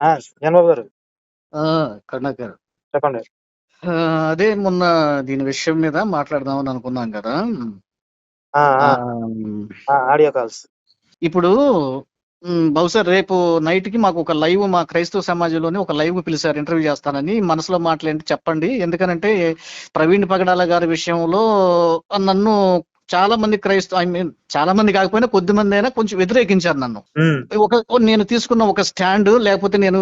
జనబాబు గారు ఆ! కరుణాకర్. చెప్పండి. అదే మొన్న దీని విషయం మీద మాట్లాడదామని అనుకున్నాం కదా! ఆ! ఆ! హ్మ్. Audio calls. ఇప్పుడు బహుశా రేపు నైట్‌కి మాకొక లైవ్ మా క్రైస్తవ సమాజంలోనే ఒక లైవ్ పిలిచారు. ఇంటర్వ్యూ చేస్తానని. మనసులో మాటలేంటి చెప్పండి. ఎందుకనంటే ప్రవీణ్ పగడాల గారి విషయంలో నన్ను చాలా మంది ఐ మీన్ చాలా మంది కాకపోయినా కొద్దిమందైనా కొంచెం వ్యతిరేకించారు నన్ను. నేను తీసుకున్న ఒక స్టాండ్ లేకపోతే నేను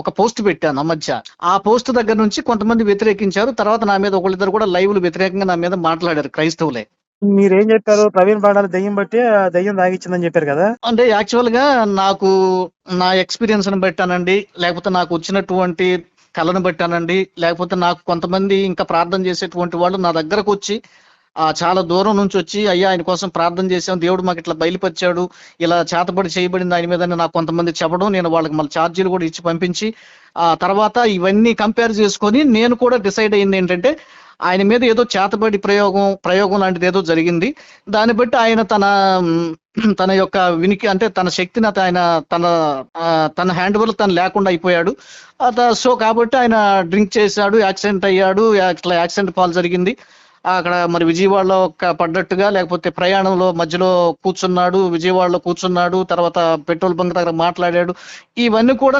ఒక పోస్ట్ పెట్టాను ఆ మధ్య. ఆ పోస్ట్ దగ్గర నుంచి కొంతమంది వ్యతిరేకించారు. తర్వాత నా మీద ఒకళ్ళిద్దరు కూడా లైవ్‌లు వ్యతిరేకంగా నా మీద మాట్లాడారు క్రైస్తవులే. మీరేం చెప్పారు? ప్రవీణ్ పగడాల దెయ్యం బట్టి దెయ్యం తాగిచ్చిందని చెప్పారు కదా! అంటే యాక్చువల్‌గా నాకు నా ఎక్స్‌పీరియన్స్‌ని బట్టానండి, లేకపోతే నాకు వచ్చినటువంటి కళను బట్టానండి, లేకపోతే నాకు కొంతమంది ఇంకా ప్రార్థన చేసేటువంటి వాళ్ళు నా దగ్గరకొచ్చి చాలా దూరం నుంచొచ్చి, "అయ్యా! ఆయన కోసం ప్రార్థన చేశాం. దేవుడు మాకిట్లా బయలుపరిచాడు. ఇలా చేతబడి చేయబడింది ఆయన మీదని" నాకు కొంతమంది చెప్పడం, నేను వాళ్ళకి మళ్ళీ ఛార్జీలు కూడా ఇచ్చి పంపించి, తర్వాత ఇవన్నీ కంపేర్ చేసుకొని నేను కూడా డిసైడ్ అయిందేంటంటే, ఆయన మీద ఏదో చేతబడి ప్రయోగం లాంటిదేదో జరిగింది. దాన్ని బట్టి ఆయన తన యొక్క అంటే తన శక్తిని ఆయన తన తన హ్యాండోవర్‌లో తను లేకుండా అయిపోయాడు. సో, కాబట్టి ఆయన డ్రింక్ చేశాడు, యాక్సిడెంట్ అయ్యాడు. ఇట్లా యాక్సిడెంట్ పాలు జరిగింది. అక్కడ మరి విజయవాడలో పడ్డట్టుగా లేకపోతే ప్రయాణంలో మధ్యలో కూర్చున్నాడు. విజయవాడలో కూర్చున్నాడు. తర్వాత పెట్రోల్ బంక్ దగ్గర మాట్లాడాడు. ఇవన్నీ కూడా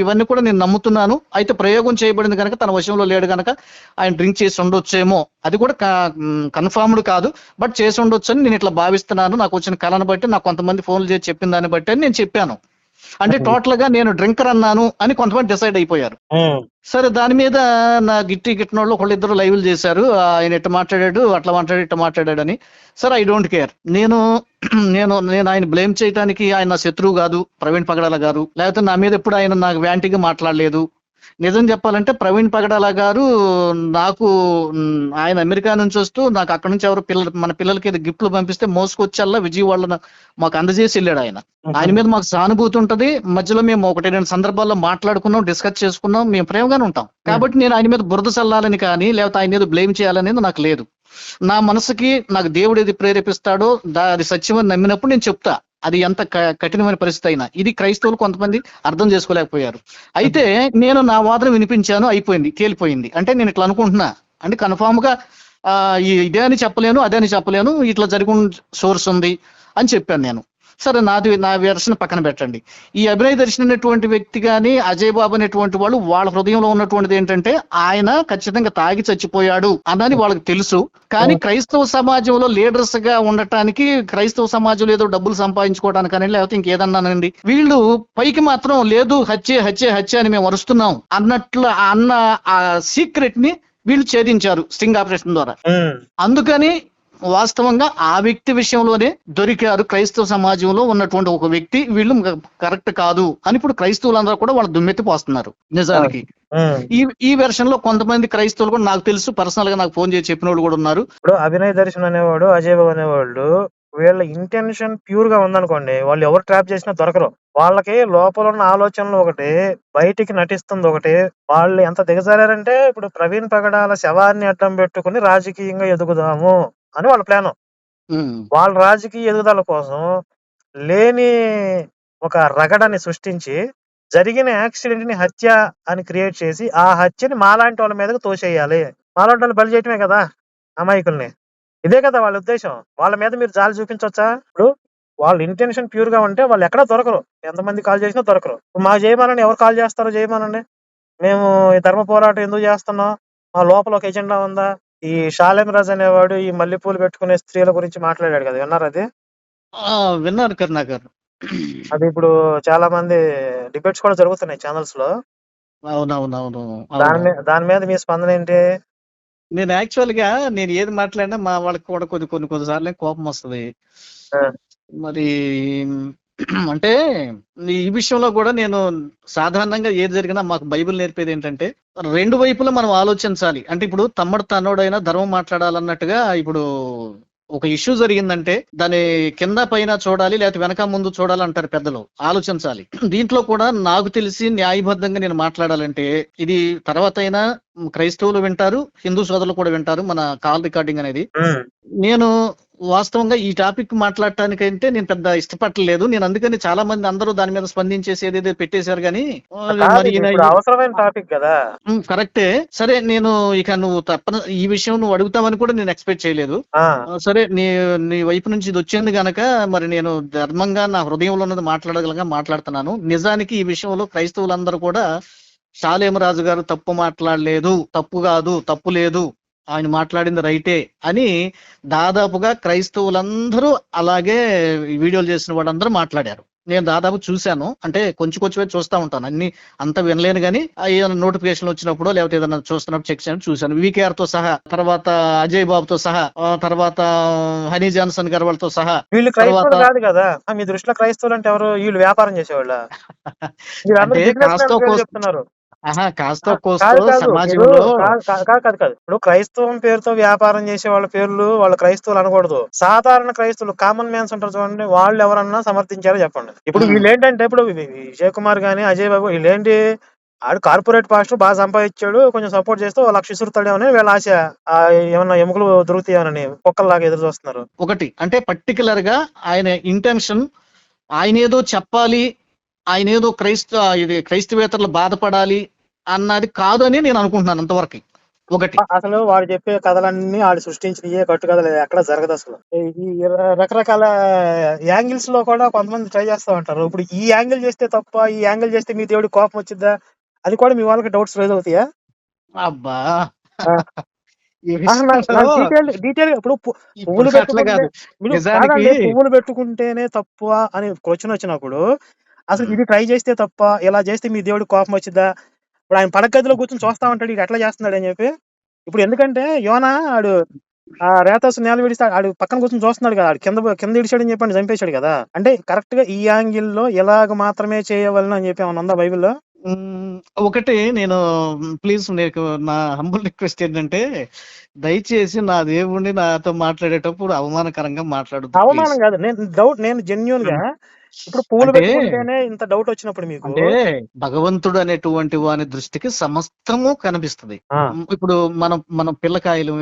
ఇవన్నీ కూడా నేను నమ్ముతున్నాను. అయితే ప్రయోగం చేయబడింది గనక తన వశంలో లేడు గనక ఆయన డ్రింక్ చేసి ఉండొచ్చేమో. అది కూడా కన్ఫర్మ్డ్ కాదు. బట్ చేసి ఉండొచ్చని నేను ఇట్లా భావిస్తున్నాను. నాకు వచ్చిన కళను బట్టి నాకు కొంతమంది ఫోన్లు చేసి చెప్పిన దాన్ని బట్టి అని నేను చెప్పాను. అంటే టోటల్ గా నేను డ్రింకర్ అన్నాను అని కొంతమంది డిసైడ్ అయిపోయారు. సరే, దాని మీద నా గిట్టినోళ్ళు ఒకళ్ళిద్దరు లైవ్లు చేశారు. ఆయన ఇట్ట మాట్లాడాడు, అట్లా మాట్లాడాడు, ఇట్ట మాట్లాడాడని. సరే, ఐ డోంట్ కేర్. నేను నేను నేను ఆయన బ్లేమ్ చేయడానికి ఆయన నా శత్రువు కాదు ప్రవీణ్ పగడాల గారు. లేకపోతే నా మీద ఎప్పుడు ఆయన నాకు వ్యాంటీగా మాట్లాడలేదు. నిజం చెప్పాలంటే ప్రవీణ్ పగడాల గారు నాకు ఆయన అమెరికా నుంచి వస్తూ నాకు అక్కడ నుంచి ఎవరు మన పిల్లలకి గిఫ్ట్లు పంపిస్తే మోసుకొచ్చల్లా విజయవాడలో మాకు అందజేసి వెళ్ళాడు ఆయన. ఆయన మీద మాకు సానుభూతి ఉంటది. మధ్యలో మేము 1-2 సందర్భాల్లో మాట్లాడుకున్నాం, డిస్కస్ చేసుకున్నాం. మేము ప్రేమగానే ఉంటాం. కాబట్టి నేను ఆయన మీద బురద చల్లాలని కానీ లేకపోతే ఆయన మీద బ్లేమ్ చేయాలనేది నాకు లేదు. నా మనసుకి నాకు దేవుడు ఏది ప్రేరేపిస్తాడో అది సత్యమని నమ్మినప్పుడు నేను చెప్తా. అది ఎంత కఠినమైన పరిస్థితి అయినా. ఇది క్రైస్తవులు కొంతమంది అర్థం చేసుకోలేకపోయారు. అయితే నేను నా వాదన వినిపించాను, అయిపోయింది, తేలిపోయింది. అంటే నేను ఇట్లా అనుకుంటున్నా అంటే కన్ఫామ్ గా ఇదే అని చెప్పలేను, అదే అని చెప్పలేను, ఇట్లా జరిగిన సోర్స్ ఉంది అని చెప్పాను నేను. సరే, నా వెర్షన్ పక్కన పెట్టండి. ఈ అభినయ దర్శన్ అనేటువంటి వ్యక్తి కానీ అజయ్ బాబు అనేటువంటి వాళ్ళు వాళ్ళ హృదయంలో ఉన్నటువంటిది ఏంటంటే ఆయన ఖచ్చితంగా తాగి చచ్చిపోయాడు అన్నది వాళ్ళకి తెలుసు. కానీ క్రైస్తవ సమాజంలో లీడర్స్ గా ఉండటానికి, క్రైస్తవ సమాజంలో ఏదో డబ్బులు సంపాదించుకోవడానికని లేకపోతే ఇంకేదన్నానండి, వీళ్ళు పైకి మాత్రం లేదు హత్య అని మేము అరుస్తున్నాం అన్న ఆ సీక్రెట్ ని వీళ్ళు ఛేదించారు స్టింగ్ ఆపరేషన్ ద్వారా. అందుకని వాస్తవంగా ఆ వ్యక్తి విషయంలోనే దొరికారు. క్రైస్తవ సమాజంలో ఉన్నటువంటి ఒక వ్యక్తి వీళ్ళు కరెక్ట్ కాదు అని ఇప్పుడు క్రైస్తవులందరూ కూడా వాళ్ళు దుమ్మెత్తి పోస్తున్నారు. నిజానికి ఈ వెర్షన్ లో కొంతమంది క్రైస్తవులు కూడా నాకు తెలుసు, పర్సనల్ గా నాకు ఫోన్ చేసి చెప్పిన వాళ్ళు కూడా ఉన్నారు. ఇప్పుడు అభినయ్ దర్శన్ అనేవాడు, అజయ్ బాబు అనేవాళ్ళు వీళ్ళ ఇంటెన్షన్ ప్యూర్ గా ఉందనుకోండి, వాళ్ళు ఎవరు ట్రాప్ చేసినా దొరకరు. వాళ్ళకి లోపల ఉన్న ఆలోచనలు ఒకటి, బయటికి నటిస్తుంది ఒకటి. వాళ్ళు ఎంత దిగజారంటే ఇప్పుడు ప్రవీణ్ పగడాల శవాన్ని అడ్డం పెట్టుకుని రాజకీయంగా ఎదుగుదాము అని వాళ్ళ ప్లాన్. వాళ్ళ రాజకీయ ఎదుగుదల కోసం లేని ఒక రగడని సృష్టించి జరిగిన యాక్సిడెంట్ ని హత్య అని క్రియేట్ చేసి ఆ హత్యని మాలాంటి వాళ్ళ మీదకి తోసేయాలి, మాలాంటి వాళ్ళు బలి చేయటమే కదా అమాయకుల్ని. ఇదే కదా వాళ్ళ ఉద్దేశం. వాళ్ళ మీద మీరు జాలి చూపించవచ్చా? ఇప్పుడు వాళ్ళ ఇంటెన్షన్ ప్యూర్ గా ఉంటే వాళ్ళు ఎక్కడా దొరకరు. ఎంతమంది కాల్ చేసినా దొరకరు. మాకు చేయమనండి, ఎవరు కాల్ చేస్తారో చేయమనండి. మేము ఈ ధర్మ పోరాటం ఎందుకు చేస్తున్నాం, మా లోపల ఒక ఎజెండా ఉందా? ఈ షాలేం రాజ్ అనేవాడు ఈ మల్లెపూలు పెట్టుకునే స్త్రీల గురించి మాట్లాడాడు కదా, విన్నారు? అది విన్నారు కరుణాకర్. అది ఇప్పుడు చాలా మంది డిబేట్స్ కూడా జరుగుతున్నాయి ఛానల్స్ లో. అవునవునవును. దాని మీద మీ స్పందన ఏంటి? నేను యాక్చువల్ గా నేను ఏది మాట్లాడినా మా వాళ్ళకి కూడా కొన్ని సార్లు కోపం వస్తుంది. మరి అంటే ఈ విషయంలో కూడా నేను సాధారణంగా ఏది జరిగినా మాకు బైబిల్ నేర్పేది ఏంటంటే 2 వైపులా మనం ఆలోచించాలి. అంటే ఇప్పుడు తమ్ముడు తన్నోడైనా ధర్మం మాట్లాడాలన్నట్టుగా ఇప్పుడు ఒక ఇష్యూ జరిగిందంటే దాని కింద పైన చూడాలి, లేకపోతే వెనక ముందు చూడాలి అంటారు పెద్దలు. ఆలోచించాలి. దీంట్లో కూడా నాకు తెలిసి న్యాయబద్ధంగా నేను మాట్లాడాలంటే ఇది తర్వాత అయినా క్రైస్తవులు వింటారు, హిందూ సోదరులు కూడా వింటారు మన కాల్ రికార్డింగ్ అనేది. నేను వాస్తవంగా ఈ టాపిక్ మాట్లాడటానికంటే నేను పెద్ద ఇష్టపడలేదు. నేను అందుకని చాలా మంది అందరూ దాని మీద స్పందించేసి ఏదేదో పెట్టేశారు గానీ కాదు మరి ఇది ఈయన ఇప్పుడు అవసరమైన టాపిక్ కదా. కరెక్టే. సరే నేను ఇక నువ్వు ఈ విషయం నువ్వు అడుగుతావని కూడా నేను ఎక్స్పెక్ట్ చేయలేదు. ఆ సరే నీ నీ వైపు నుంచి ఇది వచ్చింది గనక మరి నేను ధర్మంగా నా హృదయంలో ఉన్నది మాట్లాడగలగా మాట్లాడుతున్నాను. నిజానికి ఈ విషయంలో క్రైస్తవులందరూ కూడా షాలేం రాజు గారు తప్పు మాట్లాడలేదు, తప్పు కాదు, తప్పు లేదు, ఆయన మాట్లాడింది రైటే అని దాదాపుగా క్రైస్తవులందరూ అలాగే ఈ వీడియోలు చేసిన వాళ్ళందరూ మాట్లాడారు. నేను దాదాపు చూశాను. అంటే కొంచెం చూస్తా ఉంటాను. అన్ని అంత వినలేను కానీ ఏదైనా నోటిఫికేషన్ వచ్చినప్పుడు లేకపోతే ఏదైనా చూస్తున్నప్పుడు చెక్ చేయడం చూశాను. వికేఆర్ తో సహా, తర్వాత అజయ్ బాబుతో సహా, తర్వాత హనీ జాన్సన్ గారు వాళ్ళతో సహా, వీళ్ళు తర్వాత క్రైస్తవులు కాదు కదా. మీ దృష్టిలో క్రైస్తవులు అంటే ఎవరు? వీళ్ళు వ్యాపారం చేసేవాళ్ళ? వీళ్ళందరూ అంటే బిజినెస్ కాస్తో మ్యాన్ పేరు కోస్తో చెప్తున్నారు. కాస్తో కాదు కోస్తో కాదు మీరు సమాజంలో కాదు. ఇప్పుడు క్రైస్తవం పేరుతో వ్యాపారం చేసే వాళ్ళ పేర్లు వాళ్ళు క్రైస్తవులు అనకూడదు. సాధారణ క్రైస్తవులు, కామన్ మ్యాన్స్ ఉంటారు చూడండి, వాళ్ళు ఎవరన్నా సమర్థించారో చెప్పండి. ఇప్పుడు ఉమ్, వీళ్ళు ఏంటంటే, ఇప్పుడు విజయ్ కుమార్ గానీ అజయ్ బాబు వీళ్ళేంటి, ఆడు కార్పొరేట్ పాస్టర్ బాగా సంపాదించాడు, కొంచెం సపోర్ట్ చేస్తే 1,00,000 ఇసురుతాడేమని వీళ్ళ ఆశ. ఏమన్నా ఎముకలు దొరుకుతాయని కుక్కల్లాగా ఎదురు చూస్తున్నారు. ఒకటి అంటే పర్టికులర్ గా ఆయన ఇంటెన్షన్, ఆయన ఏదో చెప్పాలి, ఆయన ఏదో క్రైస్తవేతరులు బాధపడాలి అన్నది కాదు అని నేను అనుకుంటున్నాను అంతవరకు. ఒకటి అసలు వాడు చెప్పే కథలన్నీ ఆడు సృష్టించిన ఏ కట్టు కథలు ఎక్కడ జరగదు అసలు. ఈ రకరకాల యాంగిల్స్ లో కూడా కొంతమంది ట్రై చేస్తా ఉంటారు. ఇప్పుడు ఈ యాంగిల్ చేస్తే తప్ప, ఈ యాంగిల్ చేస్తే మీ దేవుడికి కోపం వచ్చిద్దా, అది కూడా మీ వాళ్ళకి డౌట్స్ రైజ్ అవుతాయా? అబ్బా ఆ, ఈ అసలు విషయంలో నాకు డీటెయిల్ గా ఇప్పుడు ఇప్పుడు పువ్వులు అట్లా పెట్టుకుంటే కాదు మీరు నిజానికి. కాదండి, పువ్వులు పెట్టుకుంటేనే తప్పు అని క్వశ్చన్ వచ్చినప్పుడు అసలు ఉమ్, ఇది ట్రై చేస్తే తప్ప, ఇలా చేస్తే మీ దేవుడికి కోపం వచ్చిద్దా? ఇప్పుడు ఆయన పడగదిలో కూర్చొని చూస్తా ఉంటాడు, ఇది ఎట్లా చేస్తున్నాడు అని చెప్పి. ఇప్పుడు ఎందుకంటే యోనా ఆడు ఆ రేతస్ నేల విడిస్తే ఆడు పక్కన కూర్చొని చూస్తున్నాడు కదా, ఆడు కింద ఇడిచాడని చెప్పండి, చంపేశాడు కదా. అంటే కరెక్ట్ గా ఈ యాంగిల్ లో ఎలాగ మాత్రమే చేయవలను అని చెప్పి ఏమన్నా ఉందా బైబిల్లో? ఉమ్, ఒకటి నేను ప్లీజ్ నీకు నా హంబుల్ రిక్వెస్ట్ ఏంటంటే దయచేసి నా దేవుణ్ణి నాతో మాట్లాడేటప్పుడు అవమానకరంగా మాట్లాడొద్దు ప్లీజ్. అవమానం కాదు, నేను జెన్యున్ గా ఇప్పుడు పువ్వులు అంటే పెట్టుకుంటేనే ఇంత డౌట్ వచ్చినప్పుడు మీకు. అంటే భగవంతుడు అనేటువంటి వాని దృష్టికి సమస్తము కనిపిస్తది. ఆ ఇప్పుడు మనం మనం పిల్లకాయలు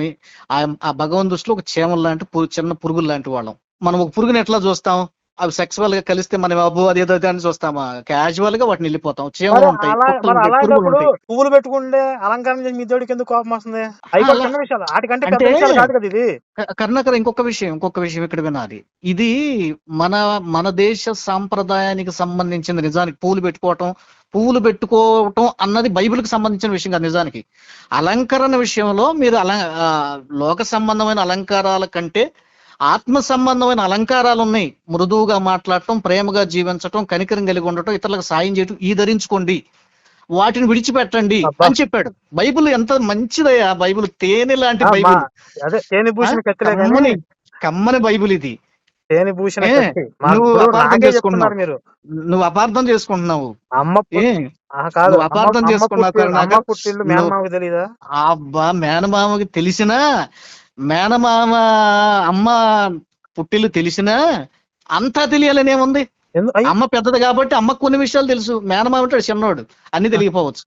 ఆ భగవంతు దృష్టిలో ఒక చీమల లాంటి చిన్న పురుగులు లాంటి వాళ్ళం. మనం ఒక పురుగుని ఎట్లా చూస్తాం? అవి సెక్సువల్ గా కలిస్తే మనం అబ్బో అదేదో అని చూస్తామా? క్యాజువల్ గా వాటిని వెళ్ళిపోతాం. చీమలు ఉంటాయి, కుక్కలు ఉంటాయి, పురుగులు అలాంటప్పుడు ఉంటాయి. పువ్వులు పెట్టుకుంటే అలంకరణ చేసి మీ దేవుడికి ఎందుకు కోపం వస్తుంది? అవి కూడా అలా చిన్న విషయాలు, వాటికంటే పెద్ద అంటే విషయాలు కాదు కదా ఇది. కరుణాకర్ ఇంకొక విషయం ఇక్కడ వినాలి. ఇది మన మన దేశ సాంప్రదాయానికి సంబంధించింది. నిజానికి పువ్వులు పెట్టుకోవటం అన్నది బైబిల్కి సంబంధించిన విషయం కాదు. నిజానికి అలంకరణ విషయంలో మీరు లోక సంబంధమైన అలంకారాల కంటే ఆత్మ సంబంధమైన అలంకారాలు ఉన్నాయి. మృదువుగా మాట్లాడటం, ప్రేమగా జీవించటం, కనికరం కలిగి ఉండటం, ఇతరులకు సాయం చేయటం, ఈ ధరించుకోండి, వాటిని విడిచిపెట్టండి అబ్బా, అని చెప్పాడు. బైబిల్ ఎంత మంచిదయ్యా! బైబిల్ తేనె లాంటి బైబిల్. అదే తేనె ఆ భూషణ కత్తిలే గాని, కమ్మని కమ్మని బైబిల్ ఇది. తేనె భూషణ ఏ కత్తి నువ్వు ఇప్పుడు అపార్థం నాకే చేసుకుంటున్నావు, చెప్తున్నారు మీరు. నువ్వు అపార్థం చేసుకుంటున్నావు. అమ్మ ఏ కాదు, నువ్వు అపార్థం చేసుకున్నావు అమ్మ కరుణాకర్. పుట్టిల్లు నువ్వు మేనమామకి తెలీదా? అబ్బా మేనమామకి తెలిసినా, మేనమామ అమ్మ పుట్టిల్లు తెలిసినా అంతా తెలియాలని ఏముంది? అయ్యి అమ్మ పెద్దది కాబట్టి అమ్మకు కొన్ని విషయాలు తెలుసు, మేనమామ ఉంటాడు చిన్నోడు, అన్ని తెలియకపోవచ్చు.